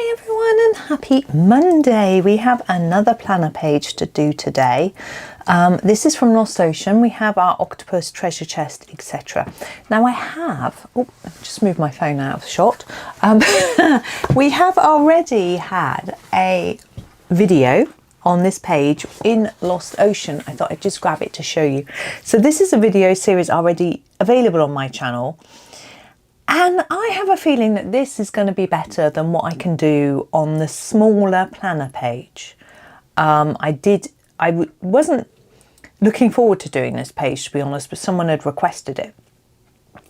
Hi everyone and happy Monday. We have another planner page to do today. This is from Lost Ocean. We have our octopus, treasure chest, etc. Now I have, just moved my phone out of shot. We have already had a video on this page in Lost Ocean. I thought I'd just grab it to show you. So this is a video series already available on my channel. And I have a feeling that this is going to be better than what I can do on the smaller planner page. I wasn't looking forward to doing this page, to be honest, but someone had requested it.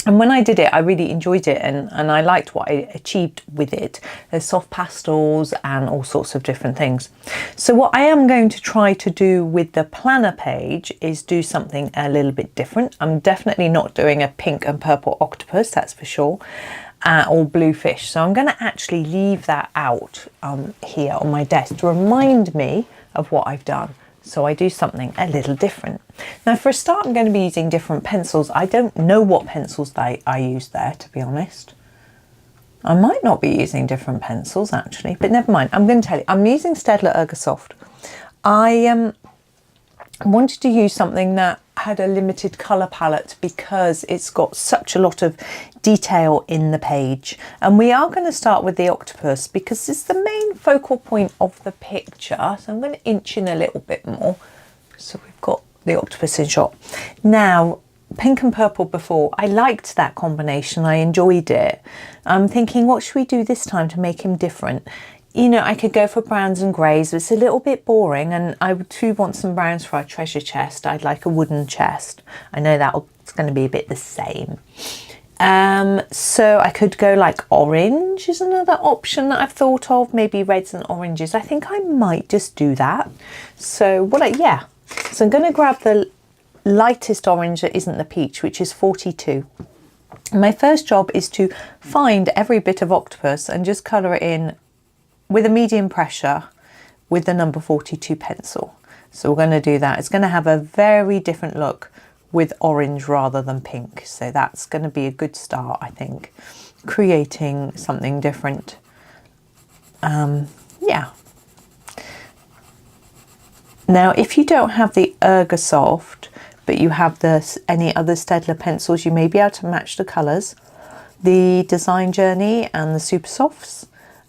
And when I did it, I really enjoyed it and I liked what I achieved with it. There's soft pastels and all sorts of different things. So what I am going to try to do with the planner page is do something a little bit different. I'm definitely not doing a pink and purple octopus, that's for sure, or blue fish. So I'm going to actually leave that out here on my desk to remind me of what I've done. So I do something a little different. Now for a start, I'm going to be using different pencils. I don't know what pencils I use there, to be honest. I might not be using different pencils actually, but never mind. I'm going to tell you, I'm using Staedtler Ergosoft. I wanted to use something that had a limited colour palette because it's got such a lot of detail in the page. And we are going to start with the octopus because it's the main focal point of the picture. So I'm going to inch in a little bit more. So we've got the octopus in shot. Now, pink and purple before, I liked that combination. I enjoyed it. I'm thinking, what should we do this time to make him different? You know, I could go for browns and greys. It's a little bit boring, and I too want some browns for our treasure chest. I'd like a wooden chest. I know it's going to be a bit the same. So I could go like orange is another option that I've thought of. Maybe reds and oranges. I think I might just do that. So so I'm going to grab the lightest orange that isn't the peach, which is 42. My first job is to find every bit of octopus and just colour it in with a medium pressure with the number 42 pencil. So we're going to do that. It's going to have a very different look with orange rather than pink. So that's going to be a good start, I think, creating something different. Yeah. Now, if you don't have the Ergosoft, but you have any other Staedtler pencils, you may be able to match the colours. The Design Journey and the Super Softs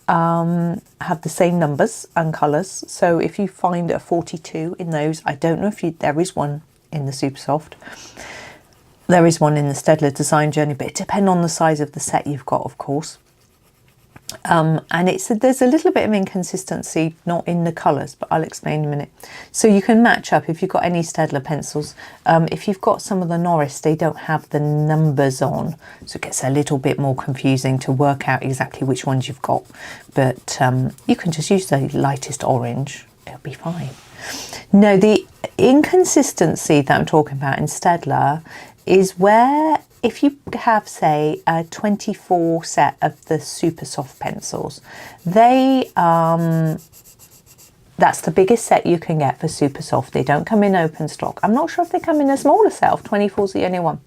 have the same numbers and colours. So if you find a 42 in those, I don't know if there is one in the Super Soft. There is one in the Staedtler Design Journey, but it depends on the size of the set you've got, of course. And there's a little bit of inconsistency, not in the colours, but I'll explain in a minute. So you can match up if you've got any Staedtler pencils. If you've got some of the Norris, they don't have the numbers on, so it gets a little bit more confusing to work out exactly which ones you've got. But you can just use the lightest orange, it'll be fine. No, the inconsistency that I'm talking about in Staedtler is where if you have, say, a 24 set of the super soft pencils, that's the biggest set you can get for super soft. They don't come in open stock. I'm not sure if they come in a smaller set of 24's the only one.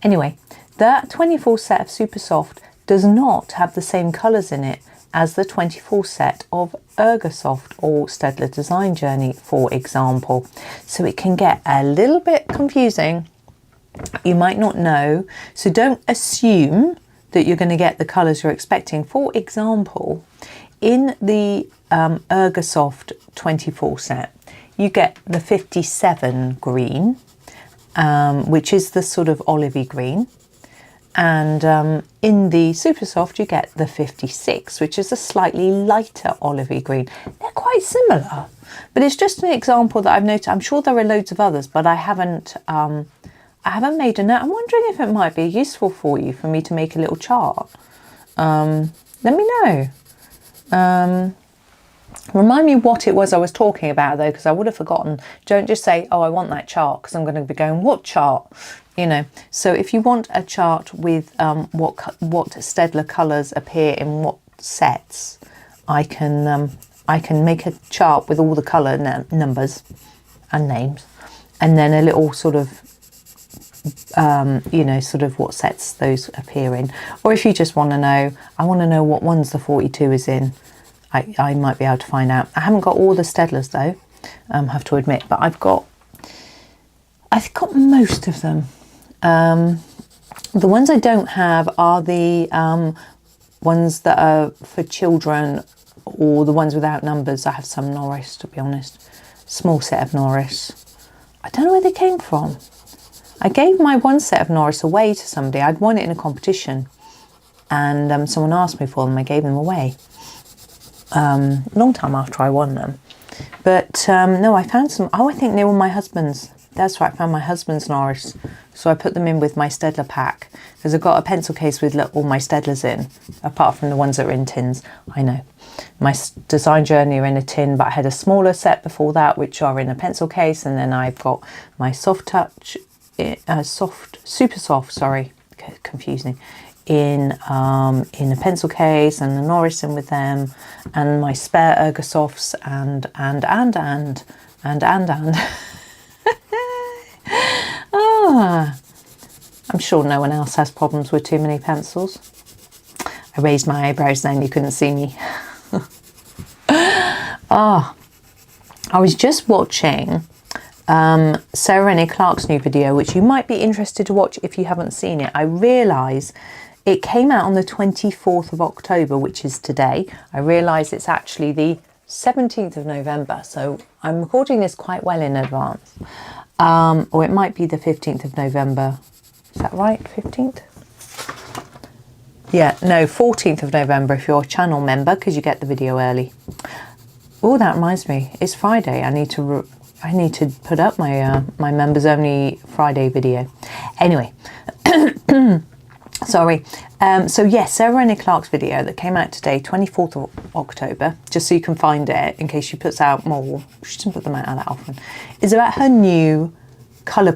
Anyway, that 24 set of super soft does not have the same colours in it as the 24 set of Ergosoft or Staedtler Design Journey, for example. So it can get a little bit confusing. You might not know, so don't assume that you're going to get the colours you're expecting. For example, in the Ergosoft 24 set, you get the 57 green, which is the sort of olivey green. And in the Super Soft, you get the 56, which is a slightly lighter olivey green. They're quite similar, but it's just an example that I've noticed. I'm sure there are loads of others, but I haven't made a note. I'm wondering if it might be useful for you for me to make a little chart. Let me know. Remind me what it was I was talking about though, because I would have forgotten. Don't just say, oh, I want that chart, because I'm going to be going, what chart? You know, so if you want a chart with what Staedtler colours appear in what sets, I can make a chart with all the colour numbers and names, and then a little sort of you know, sort of what sets those appear in. Or if you just want to know, I want to know what ones the 42 is in, I might be able to find out. I haven't got all the Staedtlers though, have to admit, but I've got most of them. The ones I don't have are the ones that are for children, or the ones without numbers. I have some Norris, to be honest. Small set of Norris. I don't know where they came from. I gave my one set of Norris away to somebody. I'd won it in a competition, and someone asked me for them. I gave them away. Long time after I won them. But no, I found some. Oh, I think they were my husband's. That's right, I found my husband's Norris. So I put them in with my Staedtler pack, because I've got a pencil case with all my Staedtlers in, apart from the ones that are in tins. I know. My Design Journey are in a tin, but I had a smaller set before that, which are in a pencil case. And then I've got my Soft Touch, Super Soft, sorry, confusing, in a pencil case, and the Norris in with them, and my spare Ergosofts, and. I'm sure no one else has problems with too many pencils. I raised my eyebrows then, you couldn't see me. I was just watching Sarah Rennie Clark's new video, which you might be interested to watch if you haven't seen it. I realise it came out on the 24th of October, which is today. I realise it's actually the 17th of November, so I'm recording this quite well in advance. Or it might be the 15th of November. Is that right? 15th? Yeah, no, 14th of November if you're a channel member, because you get the video early. Oh, that reminds me. It's Friday. I need to put up my my members only Friday video. Anyway, sorry. So yes, Sarah Rennie Clark's video that came out today, 24th of October, just so you can find it in case she puts out more. She doesn't put them out that often. Is about her new colour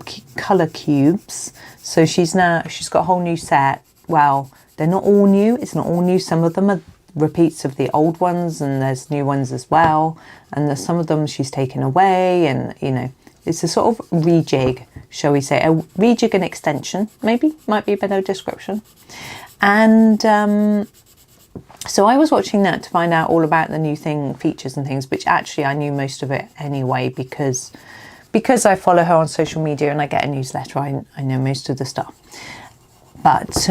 cubes. So she's got a whole new set. Well, they're not all new. It's not all new. Some of them are repeats of the old ones, and there's new ones as well. And there's some of them she's taken away, and you know, it's a sort of rejig, shall we say, a rejig and extension, maybe, might be a better description. And so I was watching that to find out all about the new features and things, which actually I knew most of it anyway, because I follow her on social media and I get a newsletter. I know most of the stuff. But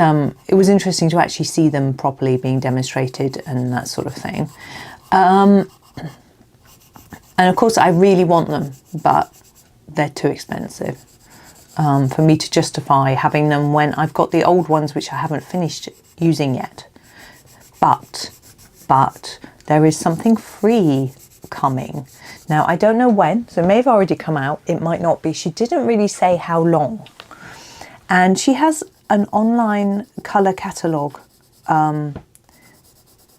it was interesting to actually see them properly being demonstrated and that sort of thing. And of course I really want them, but they're too expensive for me to justify having them when I've got the old ones which I haven't finished using yet. But there is something free coming. Now I don't know when, so it may have already come out, it might not be. She didn't really say how long. And she has an online colour catalogue,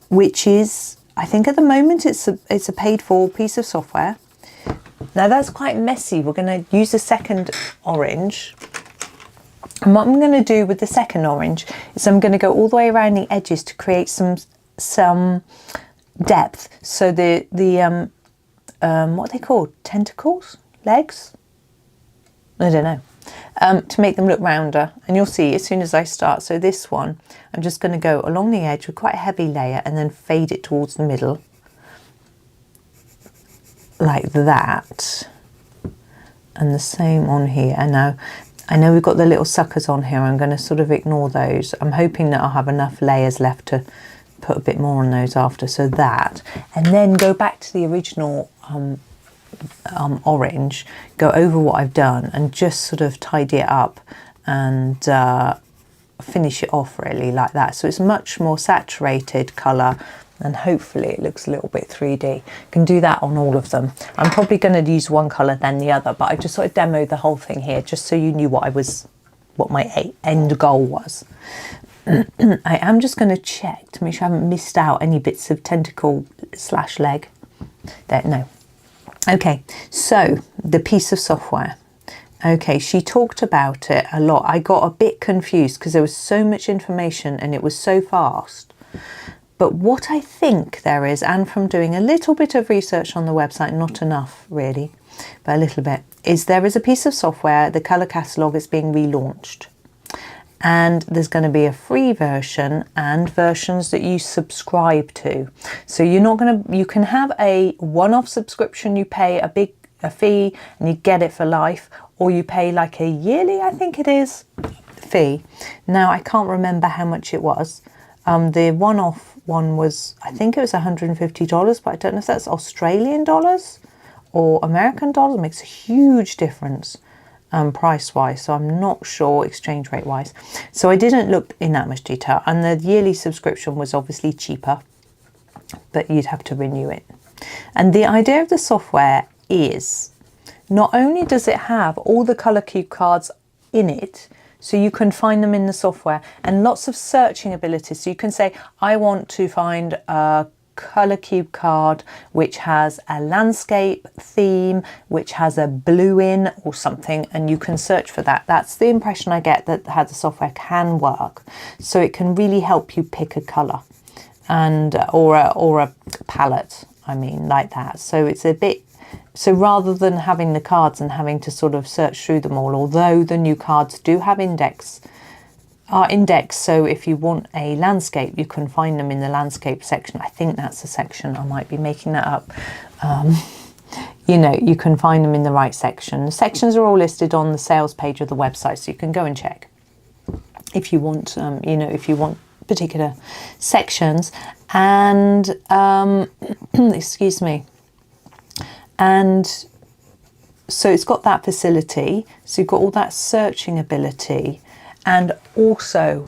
which is, I think at the moment it's a paid for piece of software. Now that's quite messy. We're going to use the second orange. And what I'm going to do with the second orange is I'm going to go all the way around the edges to create some depth. So the what are they called? Tentacles? Legs? I don't know. To make them look rounder, and you'll see as soon as I start. So this one, I'm just going to go along the edge with quite a heavy layer and then fade it towards the middle like that, and the same on here. And now I know we've got the little suckers on here. I'm going to sort of ignore those. I'm hoping that I'll have enough layers left to put a bit more on those after, so that, and then go back to the original orange, go over what I've done and just sort of tidy it up and finish it off really like that. So it's much more saturated colour, and hopefully it looks a little bit 3D. Can do that on all of them. I'm probably going to use one colour then the other, but I just sort of demoed the whole thing here just so you knew what my end goal was. I am just going to check to make sure I haven't missed out any bits of tentacle / leg. There, no. Okay, so the piece of software. Okay, she talked about it a lot. I got a bit confused because there was so much information and it was so fast. But what I think there is, and from doing a little bit of research on the website, not enough really, but a little bit, is there is a piece of software, the colour catalogue is being relaunched. and there's going to be a free version and versions that you subscribe to. So you're not going to, you can have a one-off subscription, you pay a fee and you get it for life, or you pay like a yearly, I think it is, fee. Now I can't remember how much it was. The one-off one was, I think it was $150, but I don't know if that's Australian dollars or American dollars. It makes a huge difference price-wise, so I'm not sure exchange rate-wise. So I didn't look in that much detail, and the yearly subscription was obviously cheaper, but you'd have to renew it. And the idea of the software is, not only does it have all the colour cube cards in it, so you can find them in the software, and lots of searching abilities. So you can say, I want to find a colour cube card which has a landscape theme, which has a blue in or something, and you can search for that. That's the impression I get, that how the software can work. So it can really help you pick a colour and or a palette, I mean, like that. So it's a bit, so rather than having the cards and having to sort of search through them all, although the new cards do have are indexed, so if you want a landscape, you can find them in the landscape section. I think that's the section, I might be making that up. You know, you can find them in the right section. The sections are all listed on the sales page of the website, so you can go and check if you want, you know, if you want particular sections. And excuse me. And so it's got that facility, so you've got all that searching ability. And also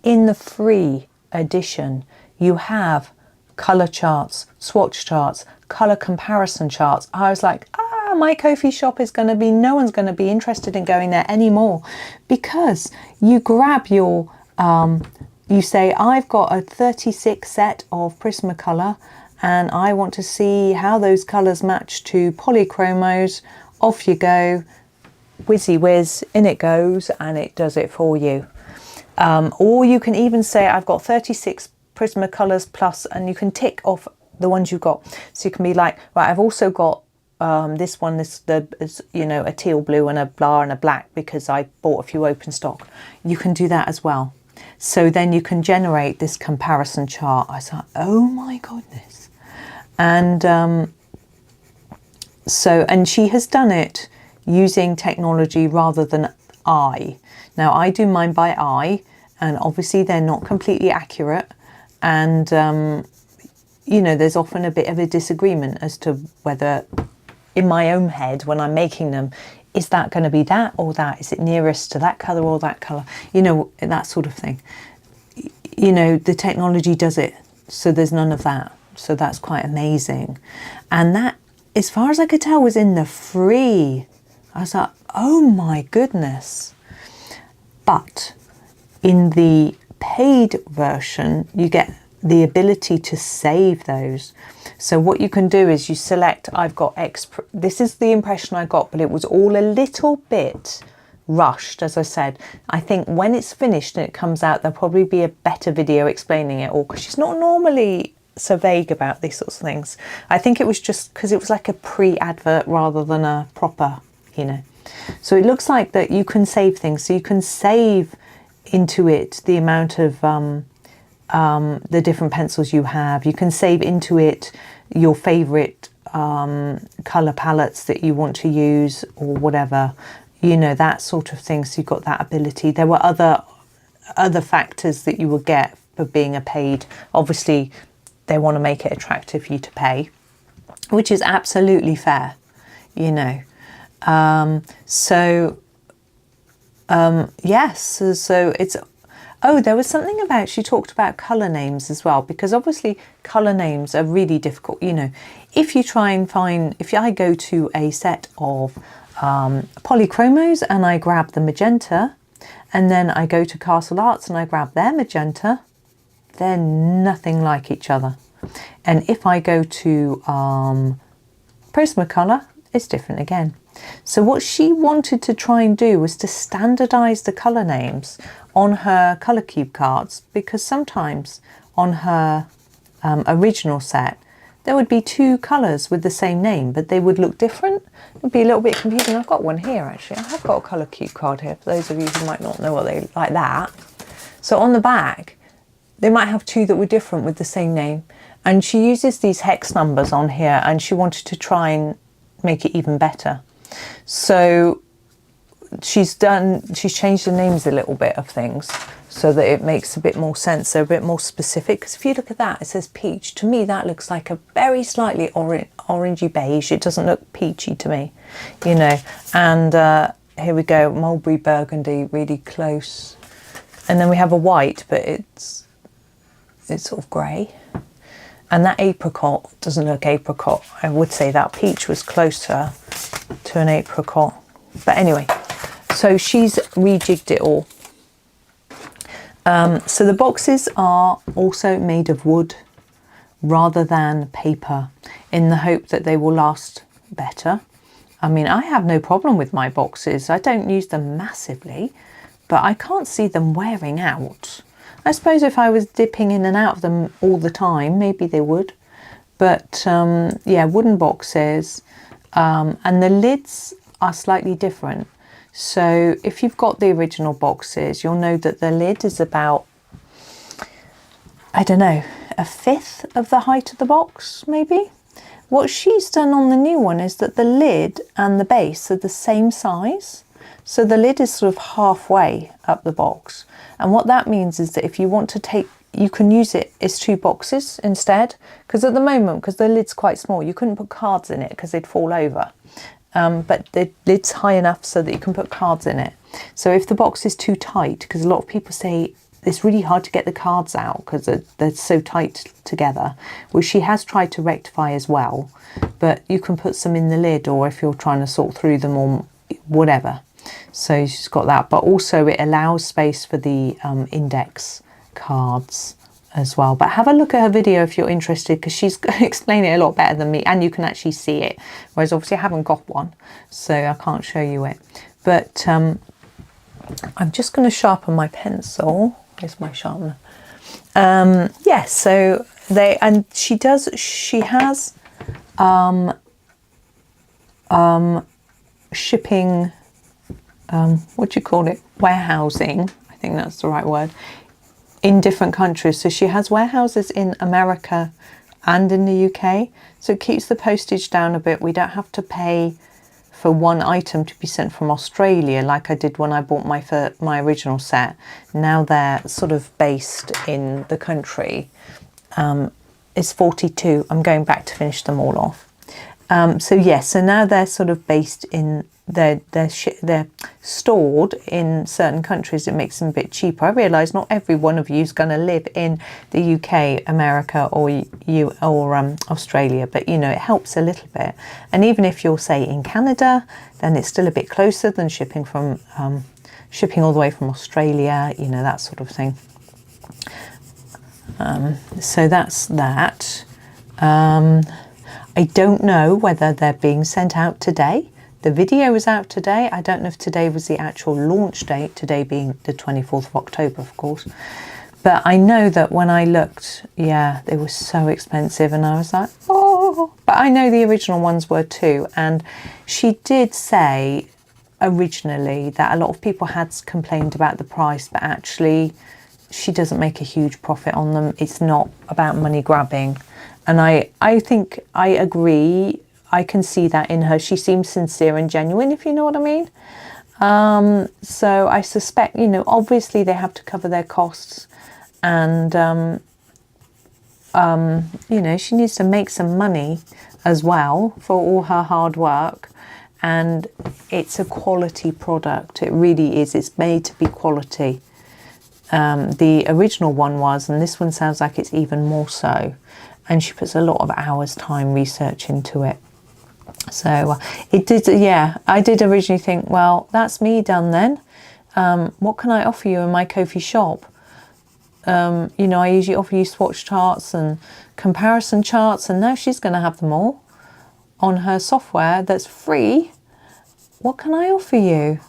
in the free edition, you have colour charts, swatch charts, colour comparison charts. I was like, my Ko-fi shop is going to be, no one's going to be interested in going there anymore, because you grab your, you say, I've got a 36 set of Prismacolor and I want to see how those colours match to polychromos. Off you go. Whizzy whiz, in it goes, and it does it for you. Or you can even say, I've got 36 Prismacolors plus, and you can tick off the ones you've got. So you can be like, right, I've also got this one, you know, a teal blue and a blah and a black, because I bought a few open stock. You can do that as well. So then you can generate this comparison chart. I was like, oh my goodness. And so, and she has done it using technology rather than eye. Now I do mine by eye, and obviously they're not completely accurate, and you know, there's often a bit of a disagreement as to whether, in my own head when I'm making them, is that going to be that or that? Is it nearest to that colour or that colour? You know, that sort of thing. You know, the technology does it, so there's none of that. So that's quite amazing. And that, as far as I could tell, was in the free. I was like, oh my goodness. But in the paid version, you get the ability to save those. So what you can do is you select, I've got X, this is the impression I got, but it was all a little bit rushed, as I said. I think when it's finished and it comes out, there'll probably be a better video explaining it all, because she's not normally so vague about these sorts of things. I think it was just because it was like a pre-advert rather than a proper, you know. So it looks like that you can save things. So you can save into it the amount of the different pencils you have. You can save into it your favorite color palettes that you want to use, or whatever, you know, that sort of thing. So you've got that ability. There were other factors that you would get for being a paid. Obviously they want to make it attractive for you to pay, which is absolutely fair, you know. Yes, so it's, oh, there was something about, she talked about colour names as well, because obviously colour names are really difficult, you know. If you try and find, if I go to a set of polychromos and I grab the magenta, and then I go to Castle Arts and I grab their magenta, they're nothing like each other. And if I go to Prismacolor, it's different again. So what she wanted to try and do was to standardize the color names on her color cube cards, because sometimes on her original set there would be two colours with the same name, but they would look different. It would be a little bit confusing. I've got one here actually. I have got a colour cube card here for those of you who might not know what they like that. So on the back, they might have two that were different with the same name. And she uses these hex numbers on here, and she wanted to try and make it even better. So she's changed the names a little bit of things so that it makes a bit more sense. They're a bit more specific, because if you look at that, it says peach. To me, that looks like a very slightly orangey beige. It doesn't look peachy to me, you know. And here we go, mulberry burgundy, really close. And then we have a white, but it's sort of grey. And that apricot doesn't look apricot. I would say that peach was closer to an apricot. But anyway, so she's rejigged it all. So the boxes are also made of wood rather than paper, in the hope that they will last better. I mean, I have no problem with my boxes. I don't use them massively, but I can't see them wearing out. I suppose if I was dipping in and out of them all the time, maybe they would. But yeah, wooden boxes. And the lids are slightly different. So if you've got the original boxes, you'll know that the lid is about, I don't know, a fifth of the height of the box, maybe. What she's done on the new one is that the lid and the base are the same size. So the lid is sort of halfway up the box. And what that means is that if you want to take, you can use it as two boxes instead. Because at the moment, because the lid's quite small, you couldn't put cards in it because they'd fall over. But the lid's high enough so that you can put cards in it. So if the box is too tight, because a lot of people say it's really hard to get the cards out because they're so tight together, which she has tried to rectify as well. But you can put some in the lid, or if you're trying to sort through them or whatever. So she's got that, but also it allows space for the index cards as well. But have a look at her video if you're interested, because she's going to explain it a lot better than me, and you can actually see it, whereas obviously I haven't got one, so I can't show you it. But I'm just going to sharpen my pencil. Here's my sharpener. Yeah, so she has shipping, what do you call it, warehousing, I think that's the right word, in different countries. So she has warehouses in America and in the UK, so it keeps the postage down a bit. We don't have to pay for one item to be sent from Australia like I did when I bought my original set. Now they're sort of based in the country. It's 42. I'm going back to finish them all off. So yes, so now they're sort of based in, they're stored in certain countries. It makes them a bit cheaper. I realise not every one of you is going to live in the UK, America, or Australia, but you know, it helps a little bit. And even if you're, say, in Canada, then it's still a bit closer than shipping all the way from Australia, you know, that sort of thing. So that's that. I don't know whether they're being sent out today. The video is out today. I don't know if today was the actual launch date, today being the 24th of October, of course. But I know that when I looked, yeah, they were so expensive, and I was like, oh. But I know the original ones were too. And she did say originally that a lot of people had complained about the price, but actually she doesn't make a huge profit on them. It's not about money grabbing. And I think I agree. I can see that in her. She seems sincere and genuine, if you know what I mean. So I suspect, you know, obviously they have to cover their costs, and you know, she needs to make some money as well for all her hard work. And it's a quality product. It really is. It's made to be quality. The original one was, and this one sounds like it's even more so. And she puts a lot of hours time research into it. So it did, yeah, I did originally think, well, that's me done then. What can I offer you in my Ko-fi shop? You know, I usually offer you swatch charts and comparison charts, and now she's going to have them all on her software that's free. What can I offer you?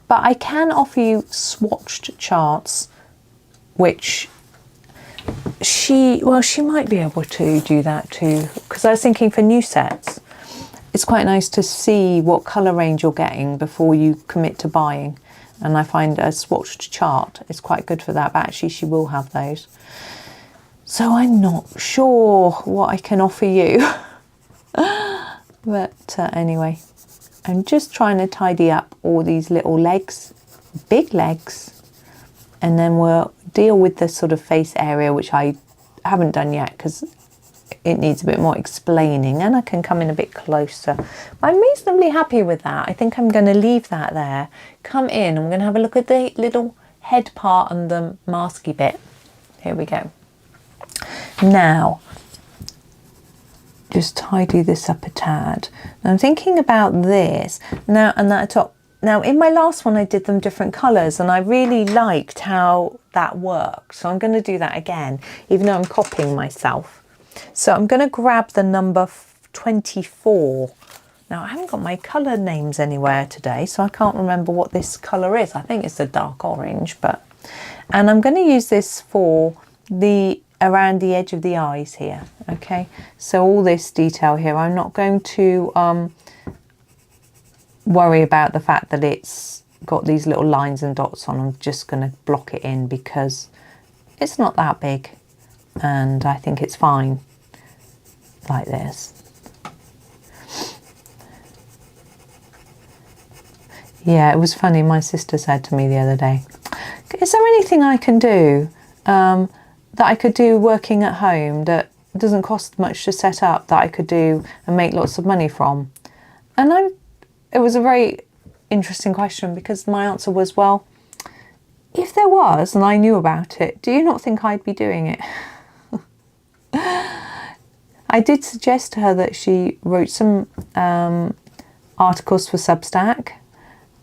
But I can offer you swatched charts, which she might be able to do that too, because I was thinking for new sets, it's quite nice to see what colour range you're getting before you commit to buying. And I find a swatched chart is quite good for that, but actually she will have those. So I'm not sure what I can offer you. But anyway, I'm just trying to tidy up all these little legs, big legs, and then we'll deal with the sort of face area, which I haven't done yet because it needs a bit more explaining, and I can come in a bit closer. I'm reasonably happy with that. I think I'm going to leave that there. Come in, I'm going to have a look at the little head part and the masky bit. Here we go. Now, just tidy this up a tad. Now, I'm thinking about this now and that top. Now, in my last one, I did them different colours, and I really liked how that worked. So I'm going to do that again, even though I'm copying myself. So I'm going to grab the number 24. Now, I haven't got my colour names anywhere today, so I can't remember what this colour is. I think it's a dark orange, and I'm going to use this for the around the edge of the eyes here. Okay, so all this detail here, I'm not going to worry about the fact that it's got these little lines and dots on. I'm just going to block it in because it's not that big, and I think it's fine like this. Yeah, it was funny. My sister said to me the other day, is there anything I can do that I could do working at home that doesn't cost much to set up, that I could do and make lots of money from? And it was a very interesting question, because my answer was, well, if there was and I knew about it, do you not think I'd be doing it? I did suggest to her that she wrote some articles for Substack,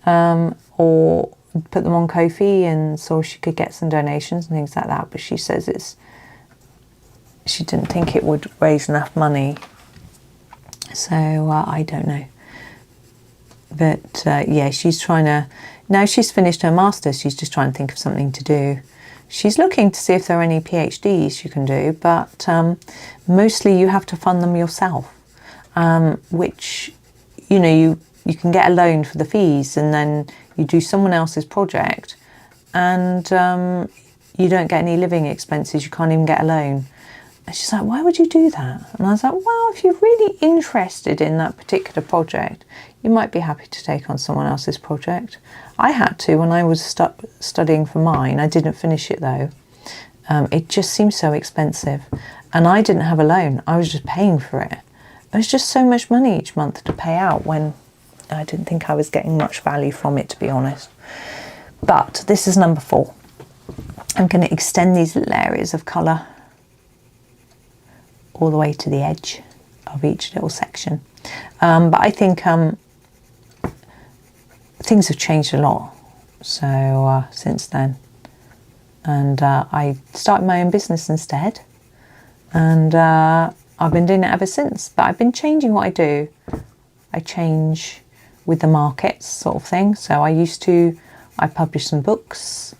or put them on Ko-fi, and so she could get some donations and things like that. But she says she didn't think it would raise enough money. So I don't know. But yeah, she's trying to, now she's finished her master's, she's just trying to think of something to do. She's looking to see if there are any PhDs you can do, but mostly you have to fund them yourself, which, you know, you can get a loan for the fees, and then you do someone else's project, and you don't get any living expenses, you can't even get a loan. And she's like, why would you do that? And I was like, well, if you're really interested in that particular project, you might be happy to take on someone else's project. I had to when I was studying for mine. I didn't finish it though. It just seemed so expensive, and I didn't have a loan. I was just paying for it. It was just so much money each month to pay out when I didn't think I was getting much value from it, to be honest. But this is number 4. I'm going to extend these little areas of colour all the way to the edge of each little section. But I think things have changed a lot since then. And I started my own business instead, and I've been doing it ever since. But I've been changing what I do. I change with the markets, sort of thing. So I published some books,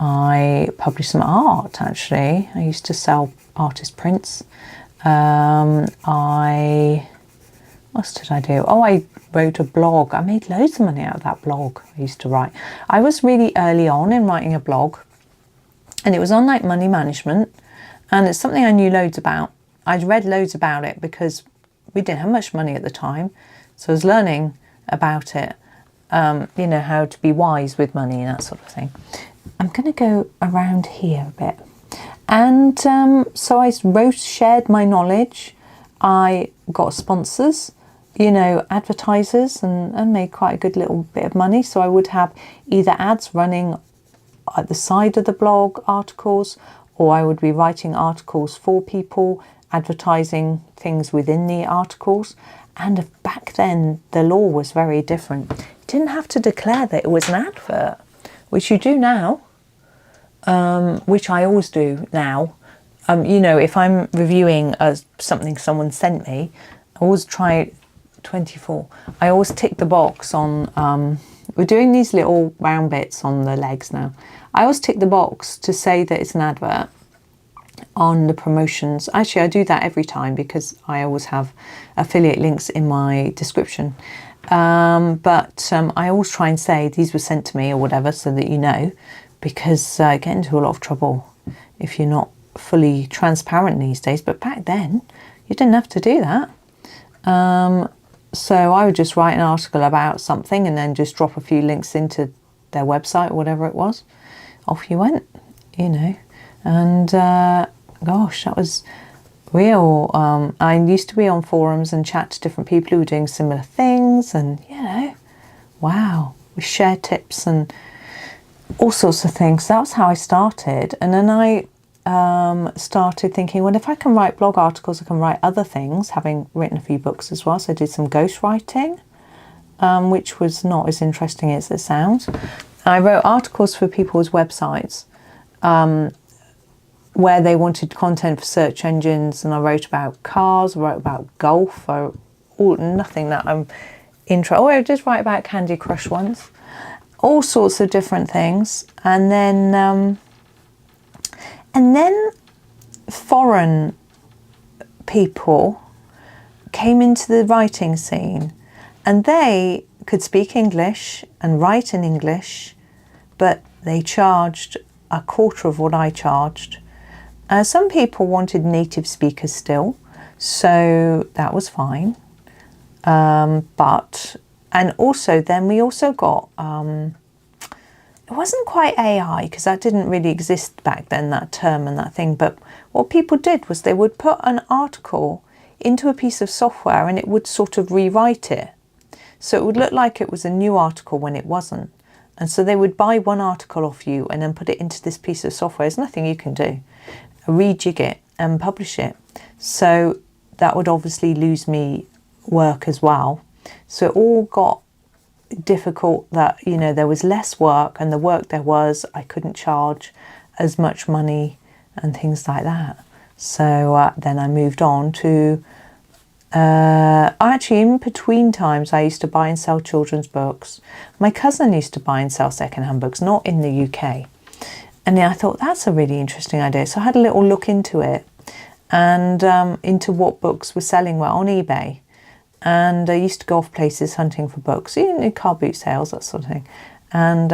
I published some art actually. I used to sell artist prints. What else did I do? Oh, I wrote a blog. I made loads of money out of that blog I used to write. I was really early on in writing a blog, and it was on like money management, and it's something I knew loads about. I'd read loads about it because we didn't have much money at the time, so I was learning about it, you know, how to be wise with money and that sort of thing. I'm going to go around here a bit. And so I shared my knowledge. I got sponsors, you know, advertisers, and made quite a good little bit of money. So I would have either ads running at the side of the blog, articles, or I would be writing articles for people, advertising things within the articles. And back then, the law was very different. You didn't have to declare that it was an advert, which you do now, which I always do now. You know, if I'm reviewing something someone sent me, I always try 24. I always tick the box on, we're doing these little round bits on the legs now. I always tick the box to say that it's an advert. on the promotions. Actually, I do that every time because I always have affiliate links in my description. But I always try and say these were sent to me or whatever, so that you know, because I get into a lot of trouble if you're not fully transparent these days. But back then, you didn't have to do that. So I would just write an article about something and then just drop a few links into their website or whatever it was. Off you went, you know. And gosh, that was real. I used to be on forums and chat to different people who were doing similar things, and you know, wow, we share tips and all sorts of things. That was how I started. And then I started thinking, well, if I can write blog articles, I can write other things, having written a few books as well. So I did some ghostwriting, which was not as interesting as it sounds. I wrote articles for people's websites where they wanted content for search engines, and I wrote about cars, I wrote about golf, nothing that I'm interested. Oh, I did write about Candy Crush once. All sorts of different things. And then foreign people came into the writing scene, and they could speak English and write in English, but they charged a quarter of what I charged. Some people wanted native speakers still, so that was fine. And also then we also got, it wasn't quite AI because that didn't really exist back then, that term and that thing. But what people did was they would put an article into a piece of software and it would sort of rewrite it. So it would look like it was a new article when it wasn't. And so they would buy one article off you and then put it into this piece of software. There's nothing you can do. Rejig it and publish it. So that would obviously lose me work as well. So it all got difficult that, you know, there was less work, and the work there was, I couldn't charge as much money and things like that. So then I moved on to, actually in between times I used to buy and sell children's books. My cousin used to buy and sell secondhand books, not in the UK. And then I thought, that's a really interesting idea. So I had a little look into it and into what books were selling well on eBay. And I used to go off places hunting for books, in car boot sales, that sort of thing, and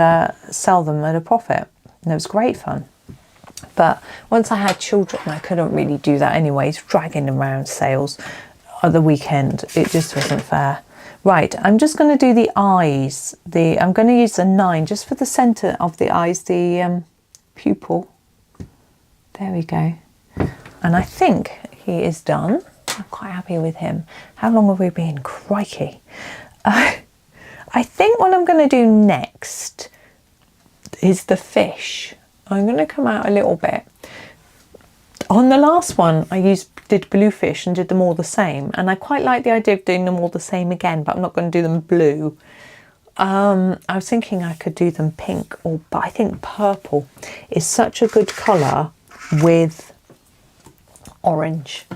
sell them at a profit. And it was great fun. But once I had children, I couldn't really do that anyways, dragging them around sales at the weekend. It just wasn't fair. Right, I'm just going to do the eyes. I'm going to use a 9 just for the centre of the eyes, the pupil. There we go. And I think he is done. I'm quite happy with him. How long have we been? Crikey. I think what I'm going to do next is the fish. I'm going to come out a little bit. On the last one, I did blue fish and did them all the same. And I quite like the idea of doing them all the same again, but I'm not going to do them blue. I was thinking I could do them pink, but I think purple is such a good colour with orange.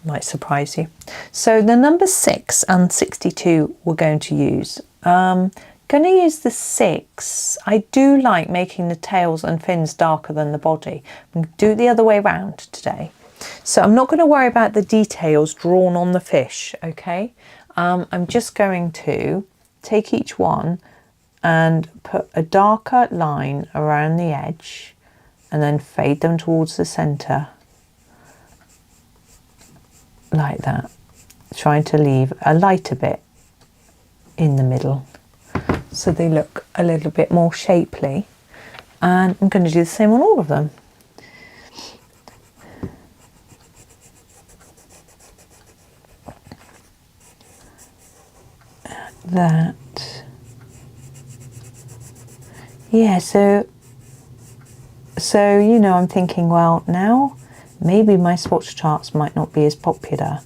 Might surprise you. So the number 6 and 62 we're going to use. Going to use the 6. I do like making the tails and fins darker than the body. I'm going to do it the other way around today. So I'm not going to worry about the details drawn on the fish, okay? I'm just going to take each one and put a darker line around the edge and then fade them towards the centre. Like that, trying to leave a lighter bit in the middle so they look a little bit more shapely. And I'm going to do the same on all of them. That. Yeah, so you know, I'm thinking, well, now maybe my swatch charts might not be as popular.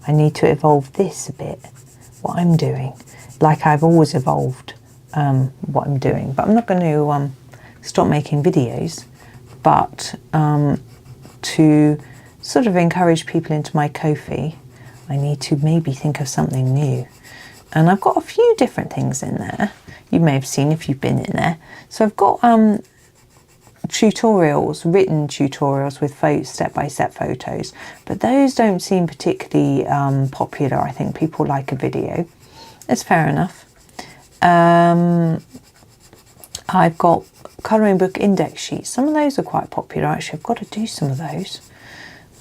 I need to evolve this a bit, what I'm doing, like I've always evolved what I'm doing. But I'm not going to stop making videos, but to sort of encourage people into my Ko-fi, I need to maybe think of something new. And I've got a few different things in there. You may have seen if you've been in there. So I've got tutorials, written tutorials with step-by-step photos, but those don't seem particularly popular. I think people like a video. It's fair enough. I've got colouring book index sheets. Some of those are quite popular actually. I've got to do some of those.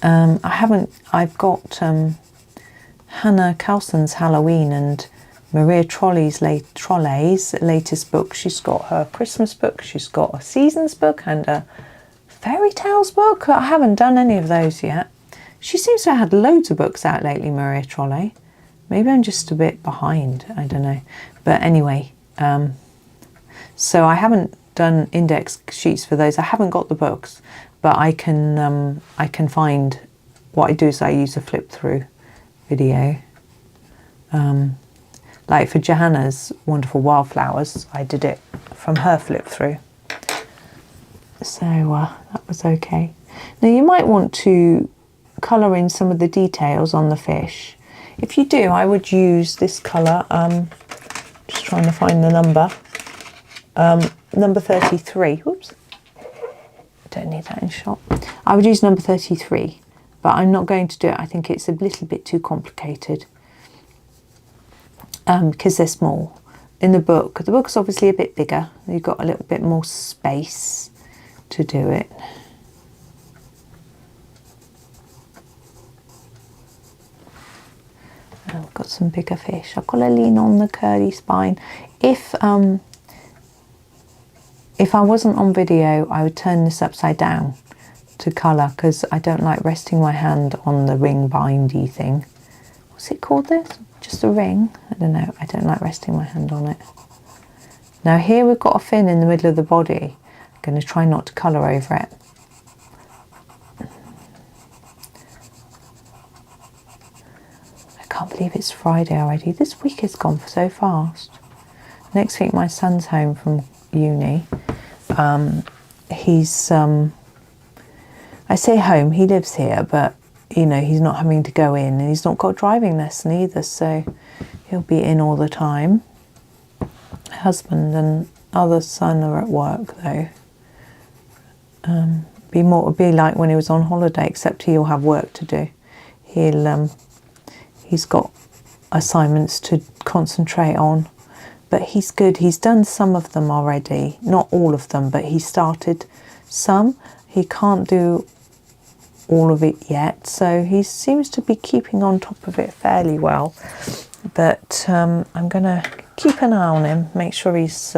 I've got Hannah Carlson's Halloween and Maria Trolley's latest book. She's got her Christmas book, she's got a seasons book and a fairy tales book. I haven't done any of those yet. She seems to have had loads of books out lately, Maria Trolley. Maybe I'm just a bit behind, I don't know. But anyway, so I haven't done index sheets for those. I haven't got the books, but I can find. What I do is I use a flip through video. Like for Johanna's Wonderful Wildflowers, I did it from her flip through. So that was okay. Now you might want to colour in some of the details on the fish. If you do, I would use this colour. Just trying to find the number. Number 33. Whoops. Don't need that in shot. I would use number 33, but I'm not going to do it. I think it's a little bit too complicated. Because they're small. In the book's obviously a bit bigger. You've got a little bit more space to do it. I've got some bigger fish. I've got to lean on the curly spine. If I wasn't on video, I would turn this upside down to colour because I don't like resting my hand on the ring bindy thing. What's it called this? Just a ring? I don't know. I don't like resting my hand on it. Now here we've got a fin in the middle of the body. I'm going to try not to colour over it. I can't believe it's Friday already. This week has gone so fast. Next week my son's home from uni. He's I say home, he lives here, but you know, he's not having to go in and he's not got a driving lesson either, so he'll be in all the time. Husband and other son are at work though. It'll be like when he was on holiday, except he'll have work to do. He's got assignments to concentrate on, but he's good. He's done some of them already, not all of them, but he started some. He can't do all of it yet, so he seems to be keeping on top of it fairly well. But I'm going to keep an eye on him, make sure he's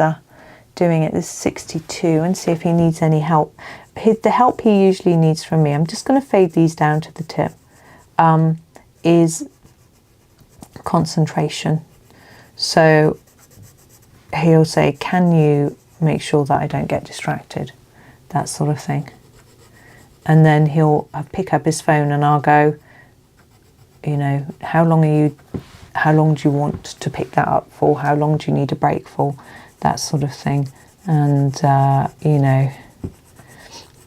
doing it. This is 62, and see if he needs any help. The help he usually needs from me, I'm just going to fade these down to the tip, is concentration. So he'll say, can you make sure that I don't get distracted? That sort of thing. And then he'll pick up his phone and I'll go, you know, how long do you want to pick that up for? How long do you need a break for? That sort of thing. And, you know,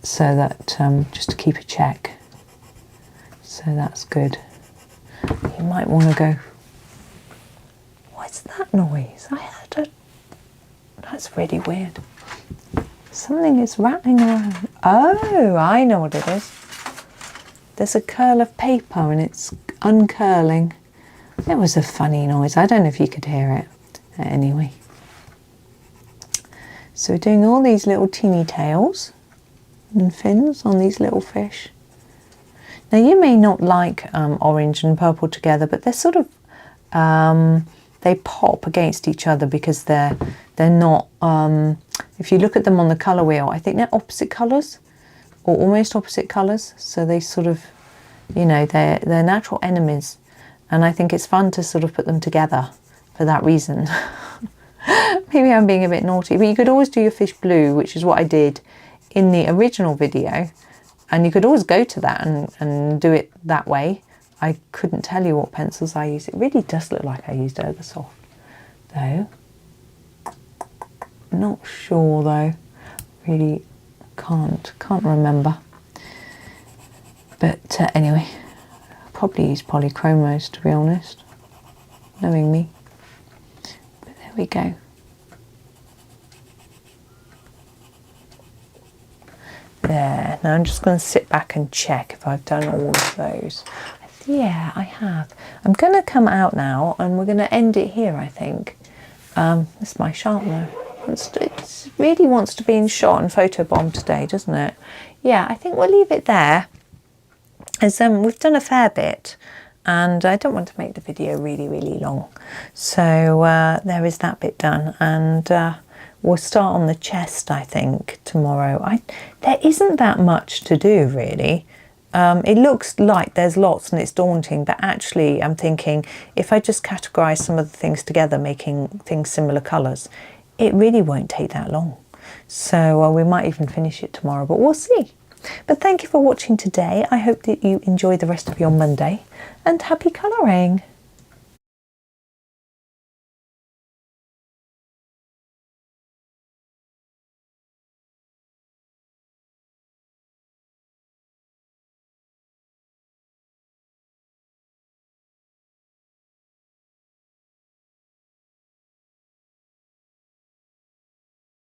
so that, just to keep a check. So that's good. You might want to go, what's that noise? I heard it. That's really weird. Something is rattling around. Oh, I know what it is. There's a curl of paper and it's uncurling. It was a funny noise. I don't know if you could hear it. Anyway. So we're doing all these little teeny tails and fins on these little fish. Now you may not like orange and purple together, but they're sort of, they pop against each other because they're not, if you look at them on the colour wheel, I think they're opposite colours or almost opposite colours. So they sort of, you know, they're natural enemies. And I think it's fun to sort of put them together for that reason. Maybe I'm being a bit naughty, but you could always do your fish blue, which is what I did in the original video. And you could always go to that and do it that way. I couldn't tell you what pencils I used. It really does look like I used Ergosoft, though. Not sure though. Really can't remember. But anyway, I'll probably use polychromos to be honest, knowing me. But there we go. There. Now I'm just going to sit back and check if I've done all of those. Yeah, I have. I'm going to come out now and we're going to end it here, I think. This is my sharpener. It really wants to be in shot and photobomb today, doesn't it? Yeah, I think we'll leave it there. As we've done a fair bit and I don't want to make the video really, really long. So there is that bit done, and we'll start on the chest, I think, tomorrow. There isn't that much to do, really. It looks like there's lots and it's daunting, but actually I'm thinking if I just categorise some of the things together, making things similar colours, it really won't take that long. So we might even finish it tomorrow, but we'll see. But thank you for watching today. I hope that you enjoy the rest of your Monday, and happy colouring.